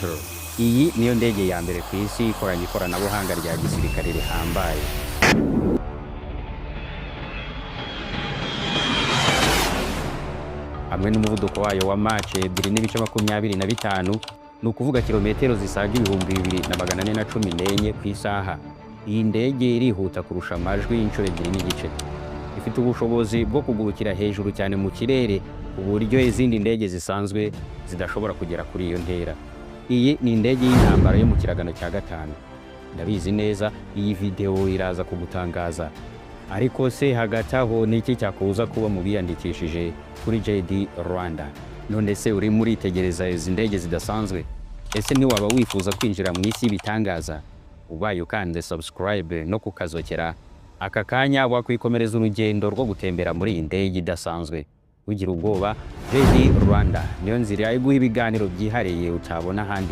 Raptor. Iyi niyo ndege ya mbere ku isi ikoranye ikoranabuhanga rya gisirikare rihambaye. Hamwe n'umuvuduko wayo wa Mach 2.25, ni ukuvuga kilometero zisaga 2414 ku isaha. Iyi ndege irihuta kurusha amajwi y'inshuro 2.5. Ifite ubushobozi bwo kugurukira hejuru cyane mu kirere ku buryo izindi ndege zisanzwe zidashobora kugera kuri iyo ntera. Iyi ni indege y'intambara yo mu kiragano cya 5. Ndabizi neza iyi video iraza kugutangaza. Ariko se hagati aho ni iki cyakuza kuba mu biyandikishije kuri JD Rwanda? None se uri muri tegereza izi ndege zidasanzwe? Ese ni waba wifuza kwinjira mu isi bitangaza? Ubaye ukande subscribe no kukazokera. Aka kanya wakwikomereza urugendo rwo gutembera muri iyi ndege idasanzwe. Ugira ubwoba, JD Rwanda niyo nzira iguha ibiganiro byihariye utabona handi.